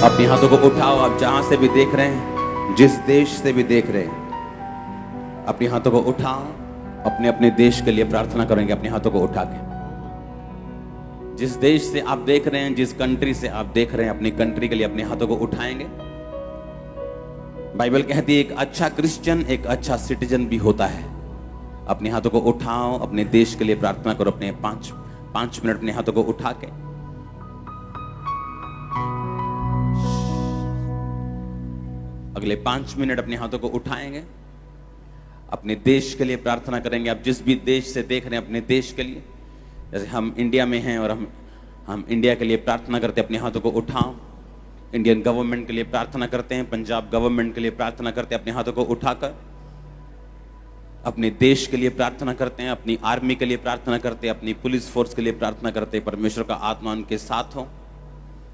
अपने हाथों को उठाओ। आप जहां से भी देख रहे हैं, जिस देश से भी देख रहे हैं, अपने हाथों को उठाओ। अपने अपने देश के लिए प्रार्थना करेंगे अपने हाथों को उठा के। जिस देश से आप देख रहे हैं, जिस कंट्री से आप देख रहे हैं, अपनी कंट्री के लिए अपने हाथों को उठाएंगे। बाइबल कहती है एक अच्छा क्रिश्चियन एक अच्छा सिटीजन भी होता है। अपने हाथों को उठाओ, अपने देश के लिए प्रार्थना करो। अपने पांच मिनट अपने हाथों को उठा के अगले 5 मिनट अपने हाथों को उठाएंगे, अपने देश के लिए प्रार्थना करेंगे। आप जिस भी देश से देख रहे हैं, अपने देश के लिए। जैसे हम इंडिया में हैं और हम इंडिया के लिए प्रार्थना करते हैं। अपने हाथों को उठाओ। इंडियन गवर्नमेंट के लिए प्रार्थना करते हैं, पंजाब गवर्नमेंट के लिए प्रार्थना करते हैं। अपने हाथों को उठाकर अपने देश के लिए प्रार्थना करते हैं, अपनी आर्मी के लिए प्रार्थना करते हैं, अपनी पुलिस फोर्स के लिए प्रार्थना करते हैं। परमेश्वर का आत्मा उनके साथ हो,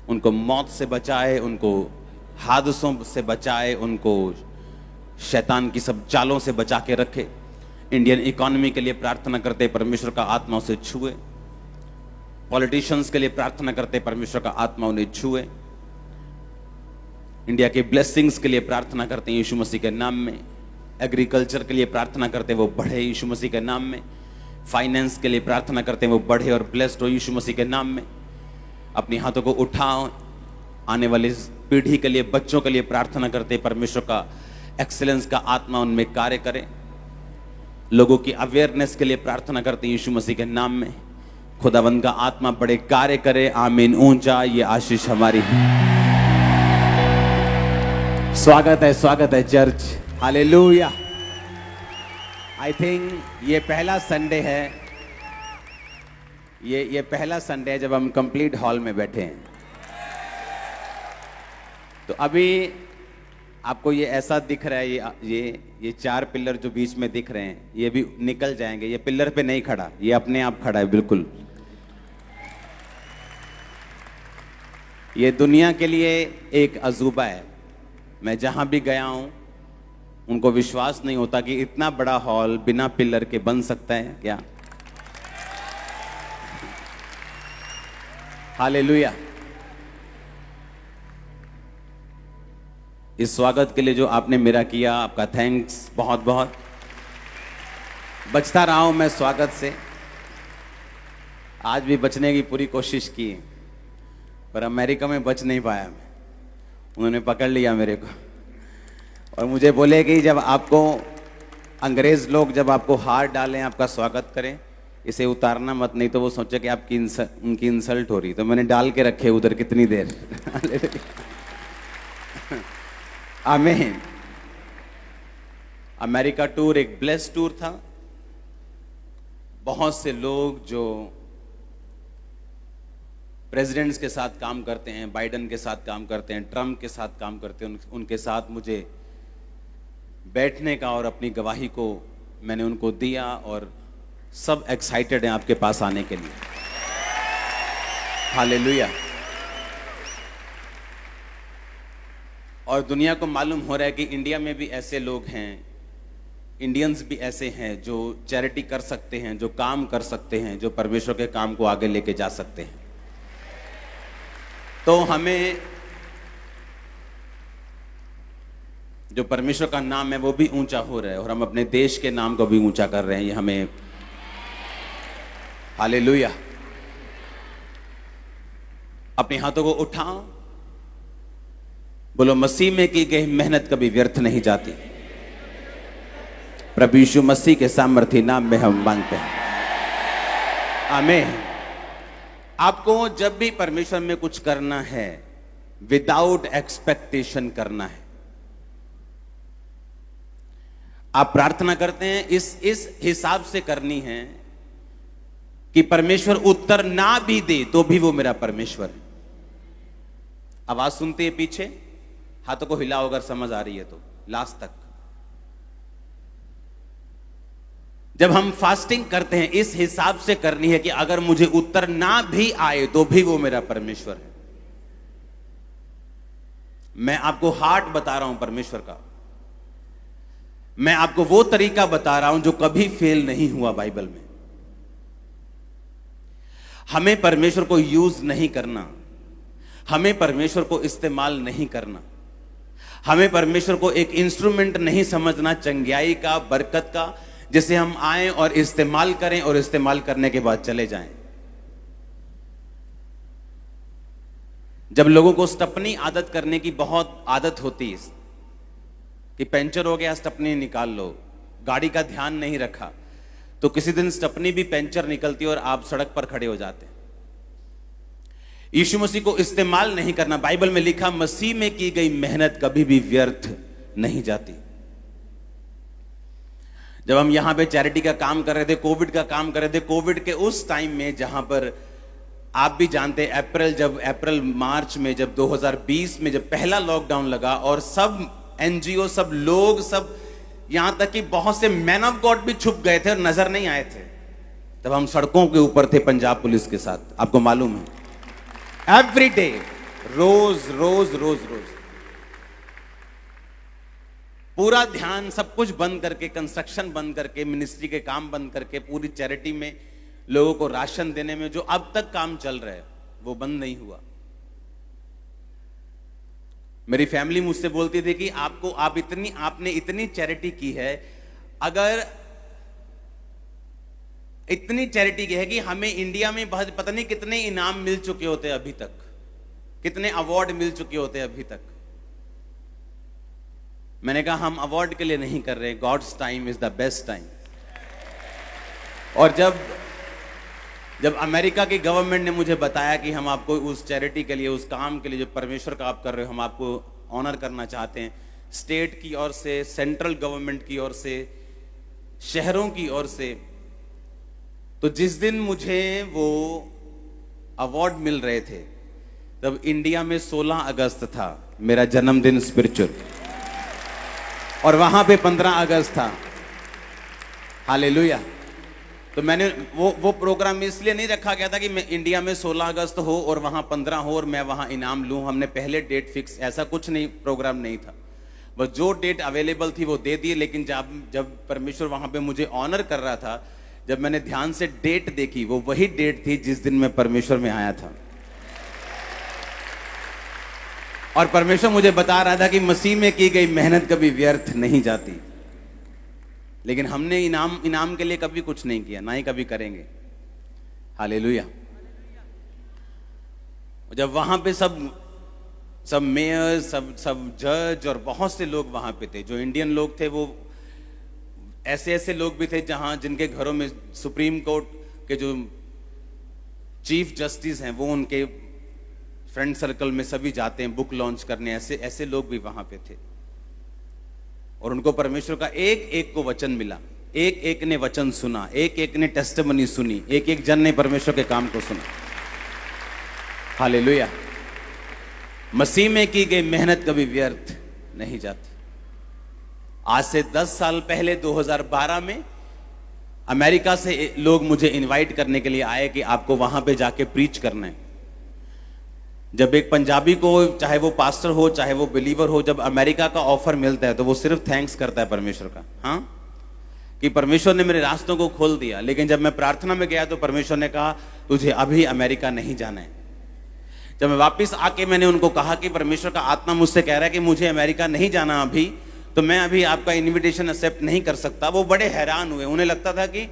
उनको मौत से बचाए, उनको हादसों से बचाए, उनको शैतान की सब चालों से बचा के रखे। इंडियन इकोनॉमी के लिए प्रार्थना करते, परमेश्वर का आत्मा उसे छुए। पॉलिटिशियंस के लिए प्रार्थना करते, परमेश्वर का आत्मा उन्हें छुए। इंडिया के ब्लेसिंग्स के लिए प्रार्थना करते हैं यीशु मसीह के नाम में। एग्रीकल्चर के लिए प्रार्थना करते हैं वो बढ़े यीशु मसीह के नाम में। फाइनेंस के लिए प्रार्थना करते हैं वो बढ़े और ब्लेस्ड हो यीशु मसीह के नाम में। अपने हाथों को उठाओ। आने वाली पीढ़ी के लिए, बच्चों के लिए प्रार्थना करते, परमेश्वर का एक्सीलेंस का आत्मा उनमें कार्य करे। लोगों की अवेयरनेस के लिए प्रार्थना करते हैं यीशु मसीह के नाम में। खुदावंद का आत्मा बड़े कार्य करे। आमीन। ऊंचा ये आशीष हमारी है। स्वागत है चर्च। हालेलुया। आई थिंक ये पहला संडे है, ये पहला संडे है जब हम कंप्लीट हॉल में बैठे हैं। तो अभी आपको ये ऐसा दिख रहा है, ये 4 पिलर जो बीच में दिख रहे हैं, ये भी निकल जाएंगे। ये पिलर पे नहीं खड़ा, ये अपने आप खड़ा है बिल्कुल। ये दुनिया के लिए एक अजूबा है। मैं जहां भी गया हूं, उनको विश्वास नहीं होता कि इतना बड़ा हॉल बिना पिलर के बन सकता है क्या। हालेलुया। इस स्वागत के लिए जो आपने मेरा किया, आपका थैंक्स बहुत बहुत। बचता रहा हूं मैं स्वागत से, आज भी बचने की पूरी कोशिश की, पर अमेरिका में बच नहीं पाया मैं। उन्होंने पकड़ लिया मेरे को और मुझे बोले कि जब आपको अंग्रेज लोग जब आपको हार डालें, आपका स्वागत करें, इसे उतारना मत, नहीं तो वो सोचे कि आपकी उनकी इंसल्ट हो रही। तो मैंने डाल के रखे उधर कितनी देर। आमीन। अमेरिका टूर एक ब्लेस्ड टूर था। बहुत से लोग जो प्रेसिडेंट्स के साथ काम करते हैं, बाइडेन के साथ काम करते हैं, ट्रम्प के साथ काम करते हैं, उनके साथ मुझे बैठने का और अपनी गवाही को मैंने उनको दिया और सब एक्साइटेड हैं आपके पास आने के लिए। हालेलुया। और दुनिया को मालूम हो रहा है कि इंडिया में भी ऐसे लोग हैं, इंडियंस भी ऐसे हैं जो चैरिटी कर सकते हैं, जो काम कर सकते हैं, जो परमेश्वर के काम को आगे लेके जा सकते हैं। तो हमें जो परमेश्वर का नाम है वो भी ऊंचा हो रहा है और हम अपने देश के नाम को भी ऊंचा कर रहे हैं। ये हमें, हालेलुया। अपने हाथों को उठाओ, बोलो मसीह में की गई मेहनत कभी व्यर्थ नहीं जाती। प्रभु यीशु मसीह के सामर्थी नाम में हम मांगते हैं। आमीन। आपको जब भी परमेश्वर में कुछ करना है, विदाउट एक्सपेक्टेशन करना है। आप प्रार्थना करते हैं इस हिसाब से करनी है कि परमेश्वर उत्तर ना भी दे तो भी वो मेरा परमेश्वर है। आवाज सुनते हैं पीछे, हाथों को हिलाओ अगर समझ आ रही है तो लास्ट तक। जब हम फास्टिंग करते हैं इस हिसाब से करनी है कि अगर मुझे उत्तर ना भी आए तो भी वो मेरा परमेश्वर है। मैं आपको हार्ट बता रहा हूं परमेश्वर का। मैं आपको वो तरीका बता रहा हूं जो कभी फेल नहीं हुआ बाइबल में। हमें परमेश्वर को यूज नहीं करना, हमें परमेश्वर को इस्तेमाल नहीं करना, हमें परमेश्वर को एक इंस्ट्रूमेंट नहीं समझना चंगियाई का, बरकत का, जिसे हम आए और इस्तेमाल करें और इस्तेमाल करने के बाद चले जाएं। जब लोगों को स्टपनी आदत करने की बहुत आदत होती है कि पंचर हो गया स्टपनी निकाल लो, गाड़ी का ध्यान नहीं रखा, तो किसी दिन स्टपनी भी पंचर निकलती और आप सड़क पर खड़े हो जाते। यीशु मसीह को इस्तेमाल नहीं करना, बाइबल में लिखा मसीह में की गई मेहनत कभी भी व्यर्थ नहीं जाती। जब हम यहां पे चैरिटी का काम कर रहे थे, कोविड का काम कर रहे थे, कोविड के उस टाइम में जहां पर आप भी जानते अप्रैल मार्च में जब 2020 में जब पहला लॉकडाउन लगा और सब एनजीओ, सब लोग, सब यहां तक कि बहुत से मैन ऑफ गॉड भी छुप गए थे और नजर नहीं आए थे, तब हम सड़कों के ऊपर थे पंजाब पुलिस के साथ। आपको मालूम है, एवरी डे, रोज रोज रोज रोज पूरा ध्यान, सब कुछ बंद करके, कंस्ट्रक्शन बंद करके, मिनिस्ट्री के काम बंद करके, पूरी चैरिटी में लोगों को राशन देने में जो अब तक काम चल रहा है वो बंद नहीं हुआ। मेरी फैमिली मुझसे बोलती थी कि आपने इतनी चैरिटी की है, अगर इतनी चैरिटी की है कि हमें इंडिया में पता नहीं कितने इनाम मिल चुके होते अभी तक, कितने अवार्ड मिल चुके होते अभी तक। मैंने कहा हम अवार्ड के लिए नहीं कर रहे, God's time is the best time. और जब अमेरिका की गवर्नमेंट ने मुझे बताया कि हम आपको उस चैरिटी के लिए, उस काम के लिए जो परमेश्वर का आप कर रहे हो, हम आपको ऑनर करना चाहते हैं, स्टेट की ओर से, सेंट्रल गवर्नमेंट की ओर से, शहरों की ओर से, तो जिस दिन मुझे वो अवार्ड मिल रहे थे तब इंडिया में 16 अगस्त था, मेरा जन्मदिन स्पिरिचुअल, और वहां पे 15 अगस्त था। हालेलुया। तो मैंने वो प्रोग्राम इसलिए नहीं रखा गया था कि मैं इंडिया में 16 अगस्त हो और वहां 15 हो और मैं वहां इनाम लूं। हमने पहले डेट फिक्स, ऐसा कुछ नहीं, प्रोग्राम नहीं था, बस जो डेट अवेलेबल थी वो दे दिए। लेकिन जब परमेश्वर वहां पे मुझे ऑनर कर रहा था, जब मैंने ध्यान से डेट देखी, वो वही डेट थी जिस दिन मैं परमेश्वर में आया था। और परमेश्वर मुझे बता रहा था कि मसीह में की गई मेहनत कभी व्यर्थ नहीं जाती। लेकिन हमने इनाम के लिए कभी कुछ नहीं किया, ना ही कभी करेंगे। हालेलुया। जब वहां पे सब मेयर, सब जज और बहुत से लोग वहां पे थे, जो इंडियन लोग थे, वो ऐसे लोग भी थे जिनके घरों में सुप्रीम कोर्ट के जो चीफ जस्टिस हैं वो उनके फ्रेंड सर्कल में सभी जाते हैं बुक लॉन्च करने, ऐसे लोग भी वहां पे थे। और उनको परमेश्वर का एक को वचन मिला, एक ने वचन सुना, एक ने टेस्टिमनी सुनी, एक जन ने परमेश्वर के काम को सुना। हालेलुया। मसीह में की गई मेहनत कभी व्यर्थ नहीं जाती। आज से 10 साल पहले 2012 में अमेरिका से लोग मुझे इनवाइट करने के लिए आए कि आपको वहां पे जाके प्रीच करना है। जब एक पंजाबी को, चाहे वो पास्टर हो चाहे वो बिलीवर हो, जब अमेरिका का ऑफर मिलता है तो वो सिर्फ थैंक्स करता है परमेश्वर का, हाँ, कि परमेश्वर ने मेरे रास्तों को खोल दिया। लेकिन जब मैं प्रार्थना में गया तो परमेश्वर ने कहा तुझे अभी अमेरिका नहीं जाना है। जब मैं वापिस आके मैंने उनको कहा कि परमेश्वर का आत्मा मुझसे कह रहा है कि मुझे अमेरिका नहीं जाना अभी, तो मैं अभी आपका इनविटेशन एक्सेप्ट नहीं कर सकता। वो बड़े हैरान हुए। उन्हें लगता था कि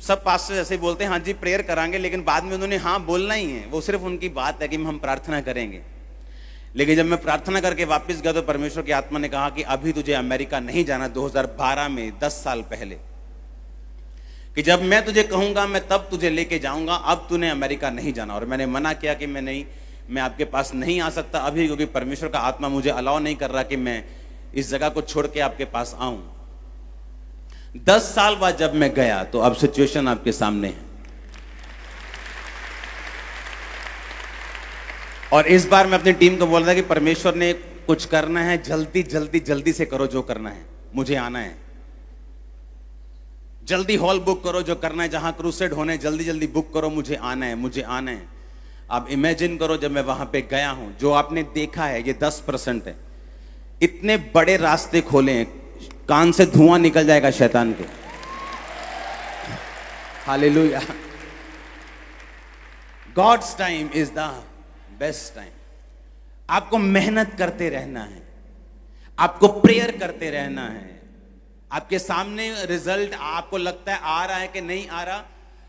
सब पास्टर ऐसे बोलते हैं हाँ जी प्रेयर करांगे, लेकिन बाद में उन्होंने हाँ बोलना ही है, वो सिर्फ उनकी बात है कि हम प्रार्थना करेंगे। लेकिन जब मैं प्रार्थना करके वापस गया तो परमेश्वर की आत्मा ने कहा कि अभी तुझे अमेरिका नहीं जाना। 2012 में, 10 साल पहले, कि जब मैं तुझे कहूंगा मैं तब तुझे लेके जाऊंगा, अब तूने अमेरिका नहीं जाना। और मैंने मना किया कि मैं आपके पास नहीं आ सकता अभी, क्योंकि परमेश्वर का आत्मा मुझे अलाउ नहीं कर रहा कि मैं इस जगह को छोड़ के आपके पास आऊं। 10 साल बाद जब मैं गया तो अब सिचुएशन आपके सामने है। और इस बार मैं अपनी टीम को बोल रहा था कि परमेश्वर ने कुछ करना है, जल्दी से करो जो करना है, मुझे आना है। जल्दी हॉल बुक करो, जो करना है, जहां क्रूसेड होने जल्दी बुक करो, मुझे आना है। आप इमेजिन करो जब मैं वहां पे गया हूं, जो आपने देखा है ये 10% है। इतने बड़े रास्ते खोले हैं, कान से धुआं निकल जाएगा शैतान के। Hallelujah. God's time is the best time. आपको मेहनत करते रहना है, आपको प्रेयर करते रहना है। आपके सामने रिजल्ट आपको लगता है आ रहा है कि नहीं आ रहा,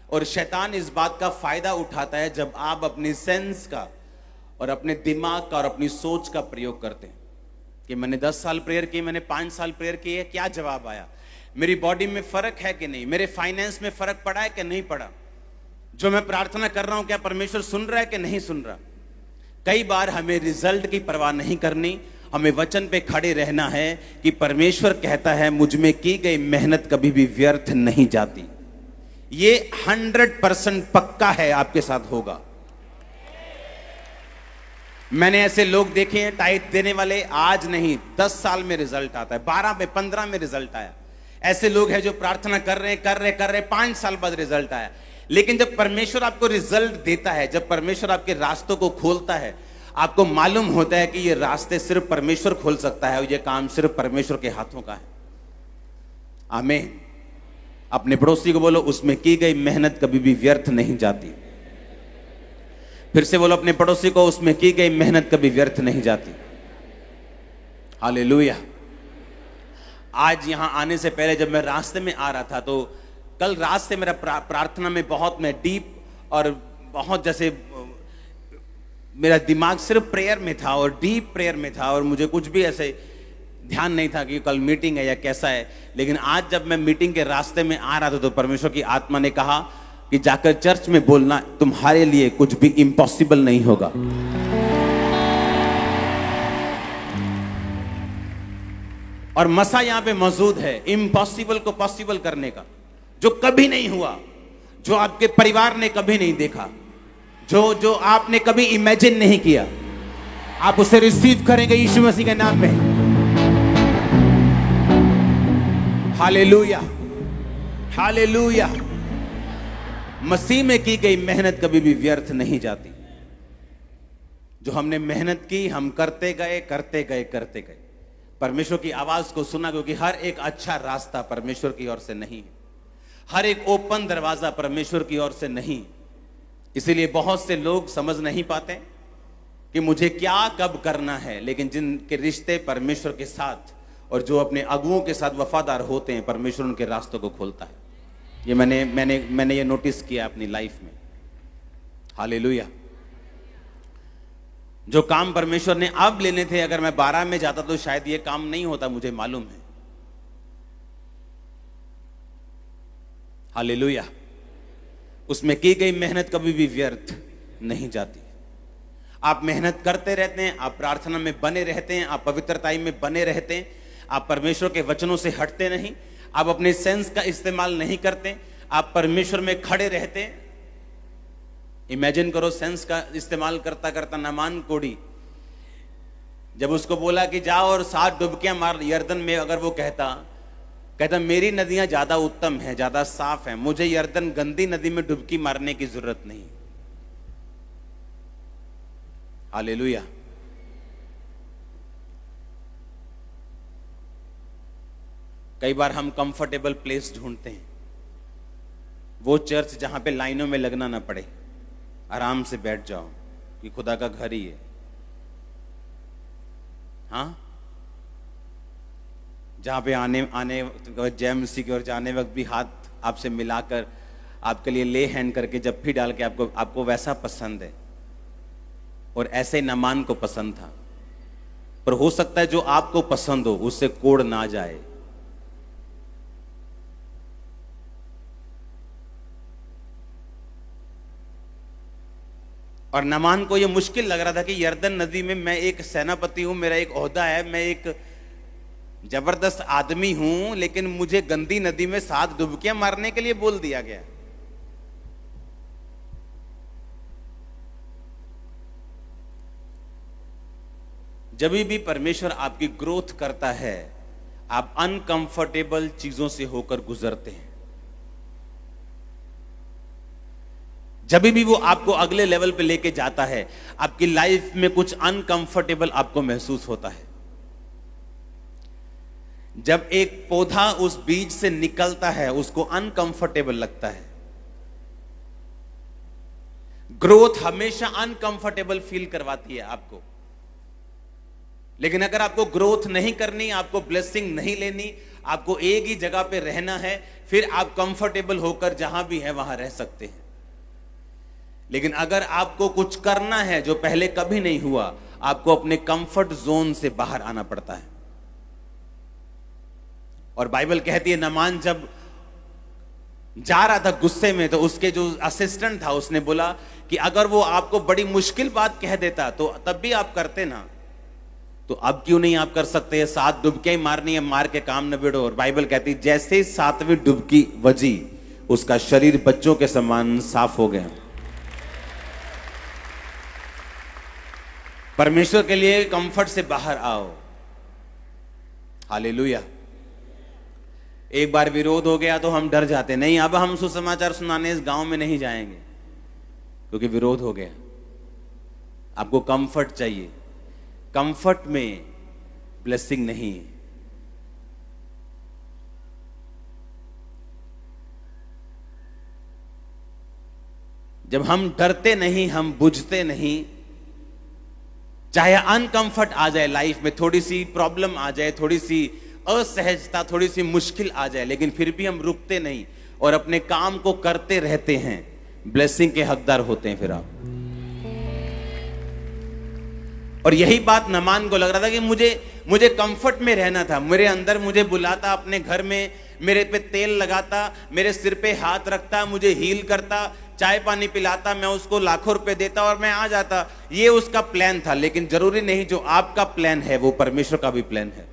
और शैतान इस बात का फायदा उठाता है जब आप अपनी सेंस का और अपने दिमाग का और अपनी सोच का प्रयोग करते हैं कि मैंने 10 साल प्रेयर की, मैंने 5 साल प्रेयर की है, क्या जवाब आया, मेरी बॉडी में फर्क है कि नहीं, मेरे फाइनेंस में फर्क पड़ा है कि नहीं पड़ा, जो मैं प्रार्थना कर रहा हूं क्या परमेश्वर सुन रहा है कि नहीं सुन रहा। कई बार हमें रिजल्ट की परवाह नहीं करनी, हमें वचन पे खड़े रहना है कि परमेश्वर कहता है मुझ में की गई मेहनत कभी भी व्यर्थ नहीं जाती। ये 100% पक्का है आपके साथ होगा। मैंने ऐसे लोग देखे हैं टाइट देने वाले, आज नहीं 10 साल में रिजल्ट आता है, 12 में 15 में रिजल्ट आया। ऐसे लोग हैं जो प्रार्थना कर रहे 5 साल बाद रिजल्ट आया। लेकिन जब परमेश्वर आपको रिजल्ट देता है, जब परमेश्वर आपके रास्तों को खोलता है, आपको मालूम होता है कि ये रास्ते सिर्फ परमेश्वर खोल सकता है और ये काम सिर्फ परमेश्वर के हाथों का है। आमीन। अपने पड़ोसी को बोलो उसमें की गई मेहनत कभी भी व्यर्थ नहीं जाती। फिर से बोलो अपने पड़ोसी को उसमें की गई मेहनत कभी व्यर्थ नहीं जाती। हालेलुया। आज यहां आने से पहले जब मैं रास्ते में आ रहा था तो कल रात से मेरा प्रार्थना में बहुत मैं डीप और बहुत जैसे मेरा दिमाग सिर्फ प्रेयर में था और डीप प्रेयर में था और मुझे कुछ भी ऐसे ध्यान नहीं था कि कल मीटिंग है या कैसा है। लेकिन आज जब मैं मीटिंग के रास्ते में आ रहा था तो परमेश्वर की आत्मा ने कहा कि जाकर चर्च में बोलना, तुम्हारे लिए कुछ भी इम्पॉसिबल नहीं होगा। और मसा यहां पे मौजूद है इम्पॉसिबल को पॉसिबल करने का, जो कभी नहीं हुआ, जो आपके परिवार ने कभी नहीं देखा, जो आपने कभी इमेजिन नहीं किया, आप उसे रिसीव करेंगे यीशु मसीह के नाम में। Hallelujah, hallelujah. मसीह में की गई मेहनत कभी भी व्यर्थ नहीं जाती। जो हमने मेहनत की हम करते गए करते गए करते गए, परमेश्वर की आवाज को सुना, क्योंकि हर एक अच्छा रास्ता परमेश्वर की ओर से नहीं है, हर एक ओपन दरवाजा परमेश्वर की ओर से नहीं। इसीलिए बहुत से लोग समझ नहीं पाते कि मुझे क्या कब करना है, लेकिन जिनके रिश्ते परमेश्वर के साथ और जो अपने अगुओं के साथ वफादार होते हैं, परमेश्वर उनके रास्तों को खोलता है। ये मैंने ये नोटिस किया अपनी लाइफ में। हालेलुया। जो काम परमेश्वर ने अब लेने थे, अगर मैं 12 में जाता तो शायद ये काम नहीं होता, मुझे मालूम है। हालेलुया। उसमें की गई मेहनत कभी भी व्यर्थ नहीं जाती। आप मेहनत करते रहते हैं, आप प्रार्थना में बने रहते हैं, आप पवित्रताई में बने रहते हैं, आप परमेश्वर के वचनों से हटते नहीं, आप अपने सेंस का इस्तेमाल नहीं करते, आप परमेश्वर में खड़े रहते हैं। इमेजिन करो सेंस का इस्तेमाल करता करता नामान कोड़ी जब उसको बोला कि जाओ और 7 डुबकियां मार यर्दन में, अगर वो कहता मेरी नदियां ज्यादा उत्तम है, ज्यादा साफ है, मुझे यर्दन गंदी नदी में डुबकी मारने की जरूरत नहीं। हालेलुया। कई बार हम कंफर्टेबल प्लेस ढूंढते हैं, वो चर्च जहां पे लाइनों में लगना ना पड़े, आराम से बैठ जाओ कि खुदा का घर ही है। हाँ, जहां पे आने जय मसीह की ओर जाने वक्त भी हाथ आपसे मिलाकर आपके लिए ले हैंड करके जप्फी डाल के आपको वैसा पसंद है, और ऐसे नामान को पसंद था। पर हो सकता है जो आपको पसंद हो उससे कोड़ ना जाए। और नामान को यह मुश्किल लग रहा था कि यर्दन नदी में मैं एक सेनापति हूं, मेरा एक ओहदा है, मैं एक जबरदस्त आदमी हूं, लेकिन मुझे गंदी नदी में 7 डुबकियां मारने के लिए बोल दिया गया। जब भी परमेश्वर आपकी ग्रोथ करता है, आप अनकंफर्टेबल चीजों से होकर गुजरते हैं। जब भी वो आपको अगले लेवल पे लेके जाता है, आपकी लाइफ में कुछ अनकंफर्टेबल आपको महसूस होता है। जब एक पौधा उस बीज से निकलता है, उसको अनकंफर्टेबल लगता है। ग्रोथ हमेशा अनकंफर्टेबल फील करवाती है आपको। लेकिन अगर आपको ग्रोथ नहीं करनी, आपको ब्लेसिंग नहीं लेनी, आपको एक ही जगह पे रहना है, फिर आप कंफर्टेबल होकर जहां भी है वहां रह सकते हैं। लेकिन अगर आपको कुछ करना है जो पहले कभी नहीं हुआ, आपको अपने कंफर्ट जोन से बाहर आना पड़ता है। और बाइबल कहती है नामान जब जा रहा था गुस्से में, तो उसके जो असिस्टेंट था उसने बोला कि अगर वो आपको बड़ी मुश्किल बात कह देता तो तब भी आप करते ना, तो अब क्यों नहीं आप कर सकते? 7 डुबकियां मारनी है, मार के काम नबेड़ो। और बाइबल कहती है जैसे ही 7वीं डुबकी बजी, उसका शरीर बच्चों के समान साफ हो गया। परमेश्वर के लिए कंफर्ट से बाहर आओ। हालेलुया। एक बार विरोध हो गया तो हम डर जाते, नहीं अब हम सुसमाचार सुनाने इस गांव में नहीं जाएंगे क्योंकि विरोध हो गया। आपको कंफर्ट चाहिए, कंफर्ट में ब्लेसिंग नहीं है। जब हम डरते नहीं, हम बुझते नहीं, चाहे अनकंफर्ट आ जाए लाइफ में, थोड़ी सी प्रॉब्लम आ जाए, थोड़ी सी असहजता, थोड़ी सी मुश्किल आ जाए, लेकिन फिर भी हम रुकते नहीं और अपने काम को करते रहते हैं, ब्लेसिंग के हकदार होते हैं फिर आप। और यही बात नामान को लग रहा था कि मुझे कंफर्ट में रहना था। मेरे अंदर मुझे बुलाता अपने घर में, मेरे पे तेल लगाता, मेरे सिर पे हाथ रखता, मुझे हील करता, चाय पानी पिलाता, मैं उसको लाखों रुपए देता और मैं आ जाता। ये उसका प्लान था। लेकिन जरूरी नहीं जो आपका प्लान है वो परमेश्वर का भी प्लान है।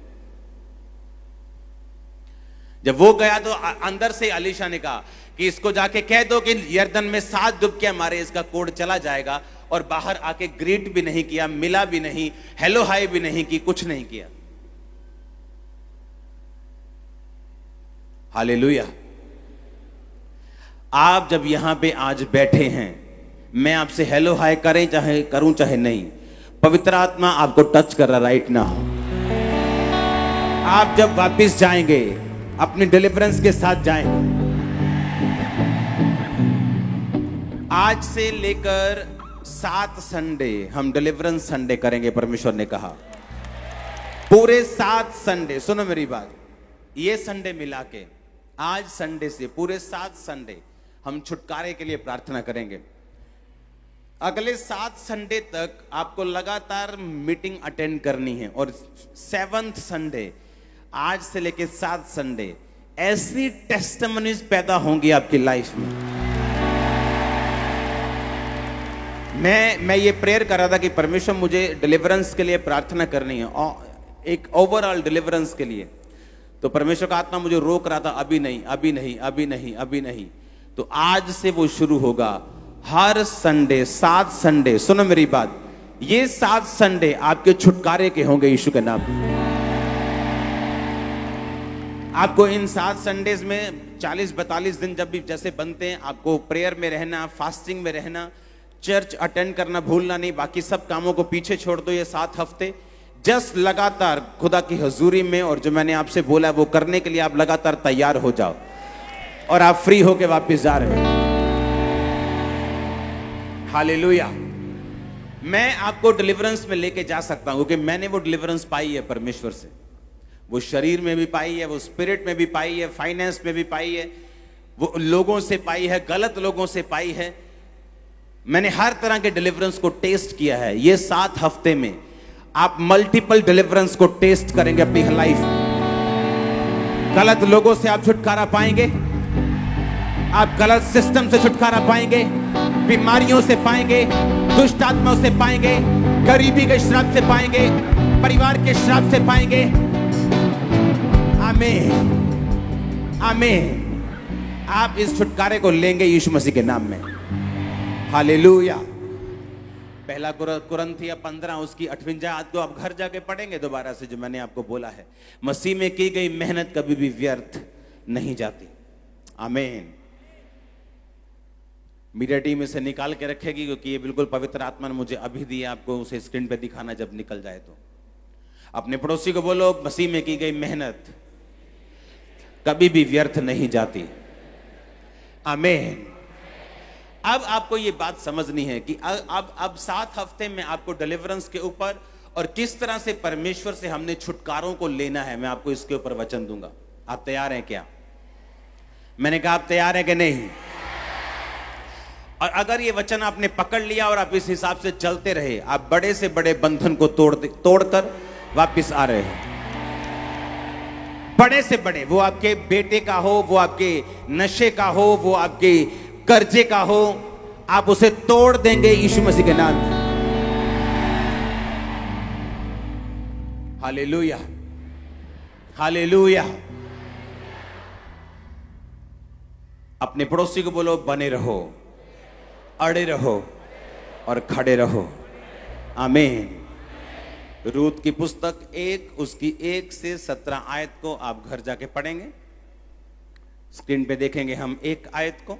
जब वो गया तो अंदर से अलीशा ने कहा कि इसको जाके कह दो कि यर्दन में 7 डुबकियां मारे, इसका कोढ़ चला जाएगा। और बाहर आके ग्रीट भी नहीं किया, मिला भी नहीं, हेलो हाय भी नहीं की, कुछ नहीं किया। हालेलुया। आप जब यहां पे आज बैठे हैं, मैं आपसे हेलो हाय करें चाहे करूं चाहे नहीं, पवित्र आत्मा आपको टच कर रहा राइट नाउ। आप जब वापस जाएंगे अपनी डिलीवरेंस के साथ जाएंगे। आज से लेकर 7 संडे हम डिलीवरेंस संडे करेंगे, परमेश्वर ने कहा। पूरे 7 संडे, सुनो मेरी बात, ये संडे मिला के आज संडे से पूरे 7 संडे हम छुटकारे के लिए प्रार्थना करेंगे। अगले 7 संडे तक आपको लगातार मीटिंग अटेंड करनी है। और 7th संडे, आज से लेकर 7 संडे, ऐसी टेस्टिमनीज पैदा होंगी आपकी लाइफ में। मैं ये प्रेयर कर रहा था कि परमेश्वर मुझे डिलीवरेंस के लिए प्रार्थना करनी है, और एक ओवरऑल डिलीवरेंस के लिए। तो परमेश्वर का आत्मा मुझे रोक रहा था, अभी नहीं, अभी नहीं, अभी नहीं, अभी नहीं। तो आज से वो शुरू होगा। हर संडे 7 संडे, सुनो मेरी बात, ये 7 संडे आपके छुटकारे के होंगे यीशु के नाम। आपको इन 7 संडेज में 40-42 दिन जब भी जैसे बनते हैं, आपको प्रेयर में रहना, फास्टिंग में रहना, चर्च अटेंड करना भूलना नहीं। बाकी सब कामों को पीछे छोड़ दो ये 7 हफ्ते। जस्ट लगातार खुदा की हजूरी में, और जो मैंने आपसे बोला वो करने के लिए आप लगातार तैयार हो जाओ, और आप फ्री होके वापस जा रहे हैं। हालेलुया। मैं आपको डिलीवरेंस में लेके जा सकता हूं क्योंकि मैंने वो डिलीवरेंस पाई है परमेश्वर से। वो शरीर में भी पाई है, वो स्पिरिट में भी पाई है, फाइनेंस में भी पाई है, वो लोगों से पाई है, गलत लोगों से पाई है। मैंने हर तरह के डिलीवरेंस को टेस्ट किया है। ये 7 हफ्ते में आप मल्टीपल डिलीवरेंस को टेस्ट करेंगे अपनी लाइफ में। गलत लोगों से आप छुटकारा पाएंगे, आप गलत सिस्टम से छुटकारा पाएंगे, बीमारियों से पाएंगे, दुष्ट आत्माओं से पाएंगे, गरीबी के श्राप से पाएंगे, परिवार के श्राप से पाएंगे। आमीन, आमीन। आप इस छुटकारे को लेंगे यीशु मसीह के नाम में। हालेलुया। पहला कुरिन्थियों 15 उसकी 58 आयत को आप घर जाके पढ़ेंगे दोबारा से, जो मैंने आपको बोला है। मसीह में की गई मेहनत कभी भी व्यर्थ नहीं जाती। आमीन। मीडिया टीम इसे निकाल के रखेगी क्योंकि ये बिल्कुल पवित्र आत्मा ने मुझे अभी दिया, आपको उसे स्क्रीन पे दिखाना जब निकल जाए। तो अपने पड़ोसी को बोलो, मसीह में की गई मेहनत कभी भी व्यर्थ नहीं जाती। आमीन। अब आपको ये बात समझनी है कि अब 7 हफ्ते में आपको डिलीवरेंस के ऊपर और किस तरह से परमेश्वर से हमने छुटकारों को लेना है, मैं आपको इसके ऊपर वचन दूंगा। आप तैयार हैं क्या? मैंने कहा आप तैयार हैं कि नहीं? और अगर ये वचन आपने पकड़ लिया और आप इस हिसाब से चलते रहे, आप बड़े से बड़े बंधन को तोड़कर वापस आ रहे हैं। बड़े से बड़े, वो आपके बेटे का हो, वो आपके नशे का हो, वो आपके कर्जे का हो, आप उसे तोड़ देंगे यीशु मसीह के नाम में। Hallelujah, hallelujah. अपने पड़ोसी को बोलो, बने रहो, अड़े रहो और खड़े रहो। आमीन। रूत की पुस्तक 1 उसकी 1 से 17 आयत को आप घर जाके पढ़ेंगे। स्क्रीन पे देखेंगे हम एक आयत को।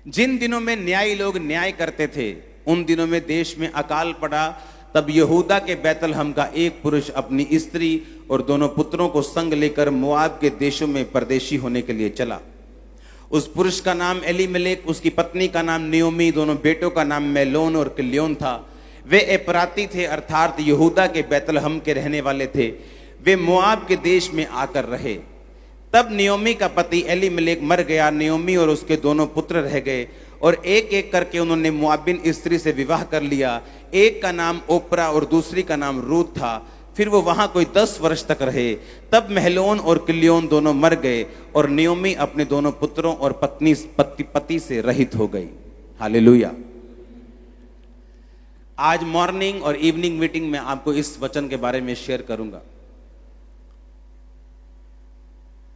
जिन दिनों में न्यायी लोग न्याय करते थे, उन दिनों में देश में अकाल पड़ा। तब यहूदा के बैतलहम का एक पुरुष अपनी स्त्री और दोनों पुत्रों को संग लेकर मोआब के देशों में परदेशी होने के लिए चला। उस पुरुष का नाम एलीमेलेक, उसकी पत्नी का नाम नियोमी, दोनों बेटों का नाम मैलोन और किल्योन था। वे एपराती थे, अर्थात यहूदा के बैतलहम के रहने वाले थे। वे मोआब के देश में आकर रहे। तब नियोमी का पति एलीमेलेक मर गया। नियोमी और उसके दोनों पुत्र रह गए और एक एक करके उन्होंने मोआबिन स्त्री से विवाह कर लिया। एक का नाम ओप्रा और दूसरी का नाम रूत था। फिर वो वहां कोई 10 वर्ष तक रहे। तब महलोन और किल्योन दोनों मर गए और नियोमी अपने दोनों पुत्रों और पति से रहित हो गई। हालेलुया। आज मॉर्निंग और इवनिंग मीटिंग में आपको इस वचन के बारे में शेयर करूंगा।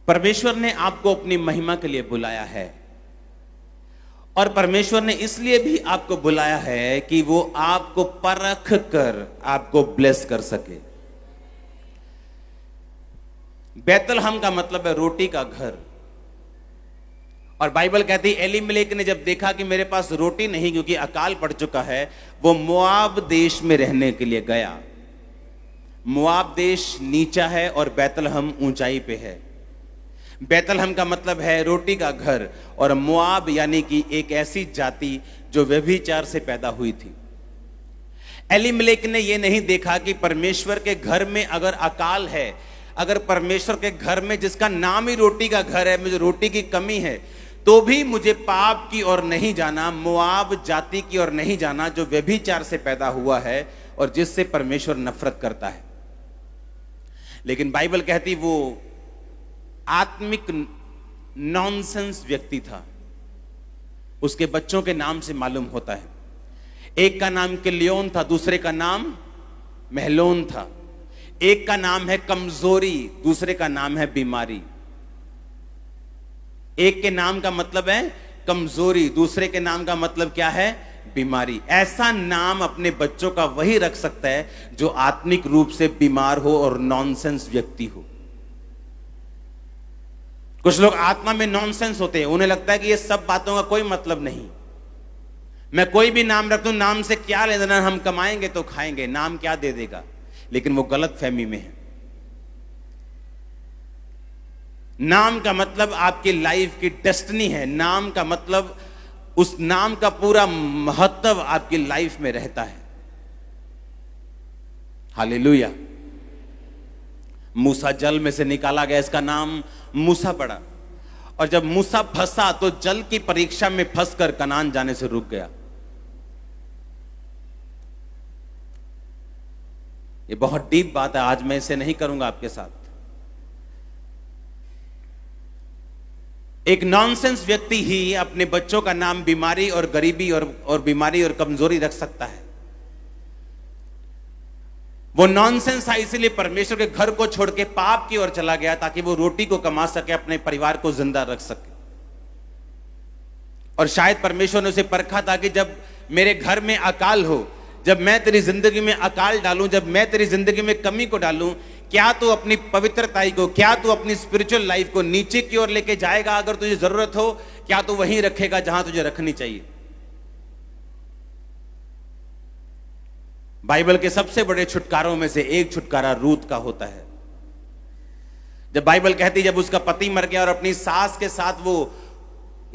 परमेश्वर ने आपको अपनी महिमा के लिए बुलाया है और परमेश्वर ने इसलिए भी आपको बुलाया है कि वो आपको परख कर आपको ब्लेस कर सके। बैतलहम का मतलब है रोटी का घर। और बाइबल कहती है एलीमेलेक ने जब देखा कि मेरे पास रोटी नहीं क्योंकि अकाल पड़ चुका है, वो मोआब देश में रहने के लिए गया। मोआब देश नीचा है और बैतलहम ऊंचाई पे है। बैतलहम का मतलब है रोटी का घर और मोआब यानी कि एक ऐसी जाति जो व्यभिचार से पैदा हुई थी। एलीमेलेक ने यह नहीं देखा कि परमेश्वर के घर में अगर अकाल है, अगर परमेश्वर के घर में जिसका नाम ही रोटी का घर है, मुझे रोटी की कमी है, तो भी मुझे पाप की ओर नहीं जाना, मोआब जाति की ओर नहीं जाना जो व्यभिचार से पैदा हुआ है और जिससे परमेश्वर नफरत करता है। लेकिन बाइबल कहती वो आत्मिक नॉनसेंस व्यक्ति था। उसके बच्चों के नाम से मालूम होता है। एक का नाम किल्योन था, दूसरे का नाम महलोन था। एक का नाम है कमजोरी, दूसरे का नाम है बीमारी। एक के नाम का मतलब है कमजोरी, दूसरे के नाम का मतलब क्या है? बीमारी। ऐसा नाम अपने बच्चों का वही रख सकता है जो आत्मिक रूप से बीमार हो और नॉनसेंस व्यक्ति हो। कुछ लोग आत्मा में नॉनसेंस होते हैं, उन्हें लगता है कि ये सब बातों का कोई मतलब नहीं। मैं कोई भी नाम रख दूं, नाम से क्या लेना देना, हम कमाएंगे तो खाएंगे, नाम क्या दे देगा। लेकिन वो गलत फहमी में है। नाम का मतलब आपकी लाइफ की डेस्टिनी है। नाम का मतलब उस नाम का पूरा महत्व आपकी लाइफ में रहता है। हालेलुया। मूसा जल में से निकाला गया, इसका नाम मूसा पड़ा। और जब मूसा फंसा तो जल की परीक्षा में फंसकर कनान जाने से रुक गया। ये बहुत डीप बात है, आज मैं इसे नहीं करूंगा आपके साथ। एक नॉनसेंस व्यक्ति ही अपने बच्चों का नाम बीमारी और गरीबी और बीमारी और कमजोरी रख सकता है। वो नॉनसेंस था, इसीलिए परमेश्वर के घर को छोड़ के पाप की ओर चला गया ताकि वो रोटी को कमा सके, अपने परिवार को जिंदा रख सके। और शायद परमेश्वर ने उसे परखा था कि जब मेरे घर में अकाल हो, जब मैं तेरी जिंदगी में अकाल डालूं, जब मैं तेरी जिंदगी में कमी को डालूं, क्या तू अपनी पवित्रताई को, क्या तू अपनी स्पिरिचुअल लाइफ को नीचे की ओर लेके जाएगा? अगर तुझे जरूरत हो, क्या तू वहीं रखेगा जहां तुझे रखनी चाहिए? बाइबल के सबसे बड़े छुटकारों में से एक छुटकारा रूत का होता है। जब बाइबल कहती जब उसका पति मर गया और अपनी सास के साथ वो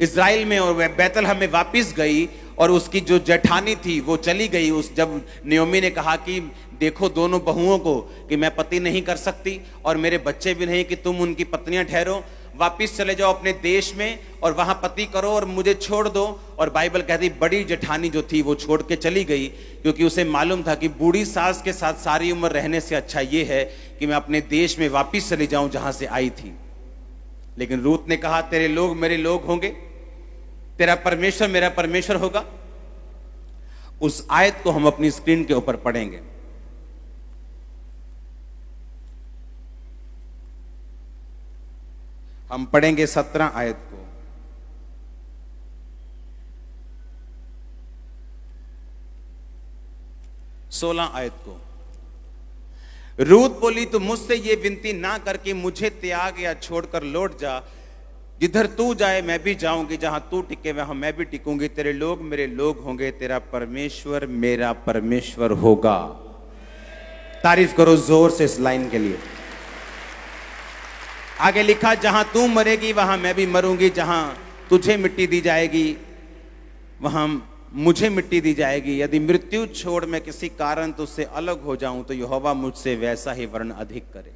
इजराइल में और बैतलहम में वापस गई और उसकी जो जेठानी थी वो चली गई। उस जब नयोमी ने कहा कि देखो दोनों बहुओं को कि मैं पति नहीं कर सकती और मेरे बच्चे भी नहीं कि तुम उनकी पत्नियां ठहरो, वापिस चले जाओ अपने देश में और वहां पति करो और मुझे छोड़ दो। और बाइबल कहती बड़ी जेठानी जो थी वो छोड़ के चली गई, क्योंकि उसे मालूम था कि बूढ़ी सास के साथ सारी उम्र रहने से अच्छा ये है कि मैं अपने देश में वापिस चली जाऊं जहां से आई थी। लेकिन रूत ने कहा तेरे लोग मेरे लोग होंगे, तेरा परमेश्वर मेरा परमेश्वर होगा। उस आयत को हम अपनी स्क्रीन के ऊपर पढ़ेंगे। हम पढ़ेंगे 17 आयत को। सोलह आयत को। रूत बोली तो मुझसे ये विनती ना करके मुझे त्याग या छोड़कर लौट जा, जिधर तू जाए मैं भी जाऊंगी, जहां तू टिके वहां मैं भी टिकूंगी, तेरे लोग मेरे लोग होंगे, तेरा परमेश्वर मेरा परमेश्वर होगा। तारीफ करो जोर से इस लाइन के लिए। आगे लिखा जहां तू मरेगी वहां मैं भी मरूंगी, जहां तुझे मिट्टी दी जाएगी वहां मुझे मिट्टी दी जाएगी। यदि मृत्यु छोड़ मैं किसी कारण तुझसे अलग हो जाऊं तो यहोवा मुझसे वैसा ही वर्ण अधिक करे।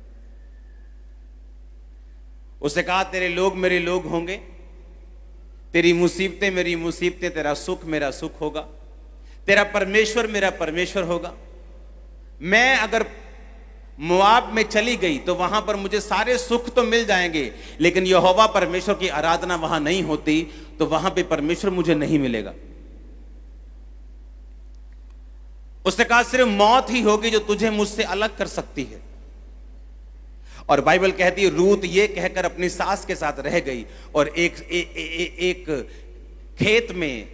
उसे कहा तेरे लोग मेरे लोग होंगे, तेरी मुसीबतें मेरी मुसीबतें, तेरा सुख मेरा सुख होगा, तेरा परमेश्वर मेरा परमेश्वर होगा। मैं अगर मोआब में चली गई तो वहां पर मुझे सारे सुख तो मिल जाएंगे, लेकिन यहोवा परमेश्वर की आराधना वहां नहीं होती तो वहां पे परमेश्वर मुझे नहीं मिलेगा। उसने कहा सिर्फ मौत ही होगी जो तुझे मुझसे अलग कर सकती है। और बाइबल कहती है रूत ये कहकर अपनी सास के साथ रह गई और एक खेत में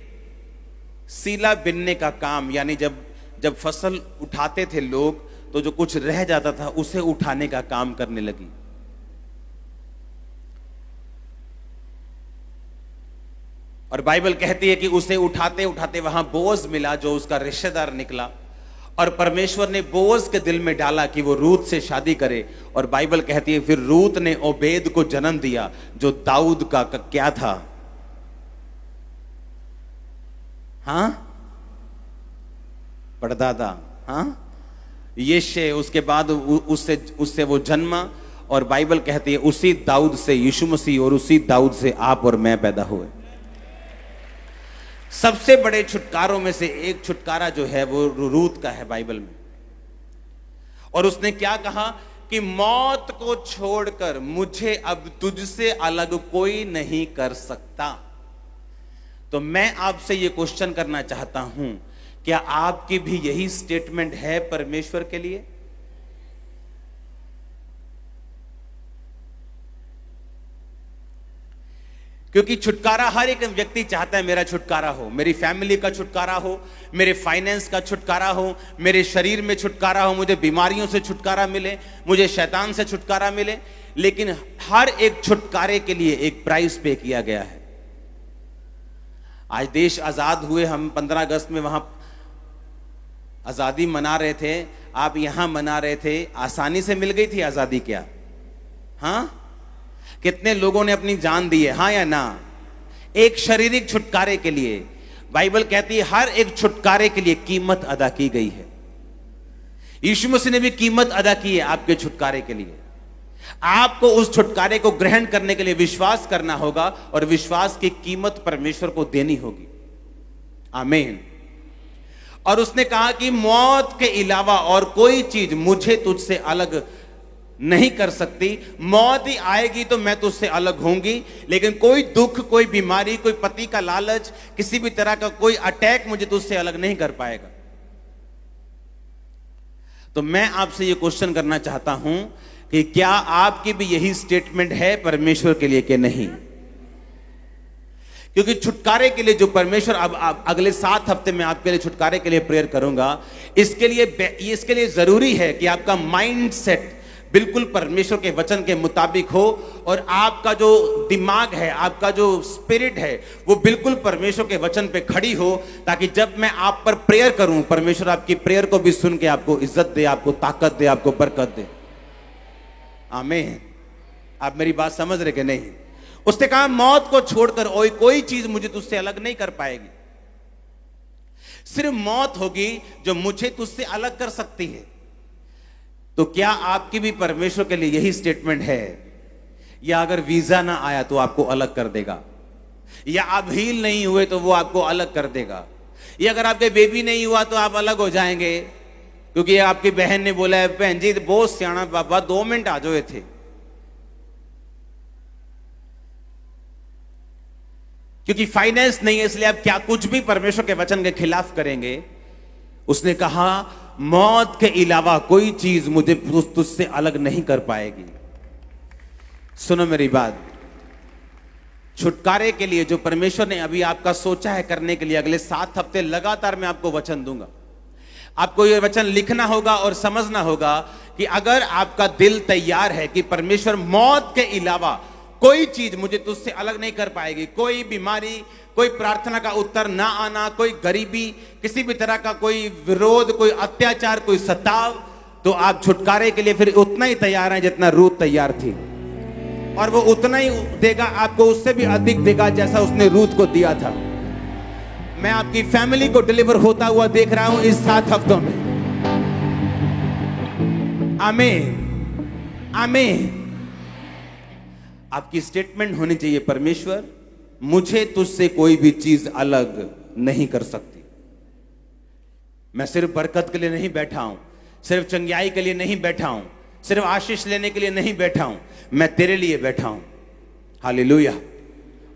सीला बिनने का काम, यानी जब फसल उठाते थे लोग तो जो कुछ रह जाता था उसे उठाने का काम करने लगी। और बाइबल कहती है कि उसे उठाते उठाते वहां बोअज मिला जो उसका रिश्तेदार निकला, और परमेश्वर ने बोअज के दिल में डाला कि वो रूत से शादी करे। और बाइबल कहती है फिर रूत ने ओबेद को जन्म दिया जो दाऊद का क्या था, हाँ परदादा, हाँ यिशै, उसके बाद उससे वो जन्मा। और बाइबल कहती है उसी दाऊद से यीशु मसीह और उसी दाऊद से आप और मैं पैदा हुए। सबसे बड़े छुटकारों में से एक छुटकारा जो है वो रूत का है बाइबल में। और उसने क्या कहा कि मौत को छोड़कर मुझे अब तुझसे अलग कोई नहीं कर सकता। तो मैं आपसे ये क्वेश्चन करना चाहता हूं, क्या आपकी भी यही स्टेटमेंट है परमेश्वर के लिए? क्योंकि छुटकारा हर एक व्यक्ति चाहता है मेरा छुटकारा हो, मेरी फैमिली का छुटकारा हो, मेरे फाइनेंस का छुटकारा हो, मेरे शरीर में छुटकारा हो, मुझे बीमारियों से छुटकारा मिले, मुझे शैतान से छुटकारा मिले। लेकिन हर एक छुटकारे के लिए एक प्राइस पे किया गया है। आज देश आजाद हुए, हम 15 अगस्त में वहां आजादी मना रहे थे, आप यहां मना रहे थे, आसानी से मिल गई थी आजादी क्या? हाँ, कितने लोगों ने अपनी जान दी है, हाँ या ना? एक शारीरिक छुटकारे के लिए बाइबल कहती है हर एक छुटकारे के लिए कीमत अदा की गई है। यीशु मसीह ने भी कीमत अदा की है आपके छुटकारे के लिए। आपको उस छुटकारे को ग्रहण करने के लिए विश्वास करना होगा और विश्वास की कीमत परमेश्वर को देनी होगी। आमीन। और उसने कहा कि मौत के अलावा और कोई चीज मुझे तुझसे अलग नहीं कर सकती। मौत ही आएगी तो मैं तुझसे अलग होंगी, लेकिन कोई दुख, कोई बीमारी, कोई पति का लालच, किसी भी तरह का कोई अटैक मुझे तुझसे अलग नहीं कर पाएगा। तो मैं आपसे यह क्वेश्चन करना चाहता हूं कि क्या आपकी भी यही स्टेटमेंट है परमेश्वर के लिए कि नहीं? क्योंकि छुटकारे के लिए जो परमेश्वर अब अगले 7 हफ्ते में आपके लिए छुटकारे के लिए प्रेयर करूंगा, इसके लिए जरूरी है कि आपका माइंड सेट बिल्कुल परमेश्वर के वचन के मुताबिक हो और आपका जो दिमाग है, आपका जो स्पिरिट है, वो बिल्कुल परमेश्वर के वचन पे खड़ी हो, ताकि जब मैं आप पर प्रेयर करूं परमेश्वर आपकी प्रेयर को भी सुन के आपको इज्जत दे, आपको ताकत दे, आपको बरकत दे। आमीन। आप मेरी बात समझ रहे कि नहीं? उसने कहा मौत को छोड़कर और कोई चीज मुझे तुझसे अलग नहीं कर पाएगी। सिर्फ मौत होगी जो मुझे तुझसे अलग कर सकती है। तो क्या आपकी भी परमेश्वर के लिए यही स्टेटमेंट है? या अगर वीजा ना आया तो आपको अलग कर देगा, या आप हील नहीं हुए तो वो आपको अलग कर देगा, या अगर आपके बेबी नहीं हुआ तो आप अलग हो जाएंगे क्योंकि आपकी बहन ने बोला है बहन जी बहुत सियाना बाबा 2 मिनट आ जाओ थे। क्योंकि फाइनेंस नहीं है इसलिए आप क्या कुछ भी परमेश्वर के वचन के खिलाफ करेंगे। उसने कहा मौत के अलावा कोई चीज मुझे तुझसे अलग नहीं कर पाएगी। सुनो मेरी बात, छुटकारे के लिए जो परमेश्वर ने अभी आपका सोचा है करने के लिए, अगले 7 हफ्ते लगातार मैं आपको वचन दूंगा। आपको यह वचन लिखना होगा और समझना होगा कि अगर आपका दिल तैयार है कि परमेश्वर मौत के अलावा कोई चीज मुझे तुझसे अलग नहीं कर पाएगी, कोई बीमारी, कोई प्रार्थना का उत्तर ना आना, कोई गरीबी, किसी भी तरह का कोई विरोध, कोई अत्याचार, कोई सताव, तो आप छुटकारे के लिए फिर उतना ही तैयार हैं जितना रूत तैयार थी। और वो उतना ही देगा आपको, उससे भी अधिक देगा जैसा उसने रूत को दिया था। मैं आपकी फैमिली को डिलीवर होता हुआ देख रहा हूं इस 7 हफ्तों में। आमीन आमीन। आपकी स्टेटमेंट होनी चाहिए परमेश्वर मुझे तुझसे कोई भी चीज अलग नहीं कर सकती। मैं सिर्फ बरकत के लिए नहीं बैठा हूं, सिर्फ चंगियाई के लिए नहीं बैठा हूं, सिर्फ आशीष लेने के लिए नहीं बैठा हूं, मैं तेरे लिए बैठा हूं। हालेलुया।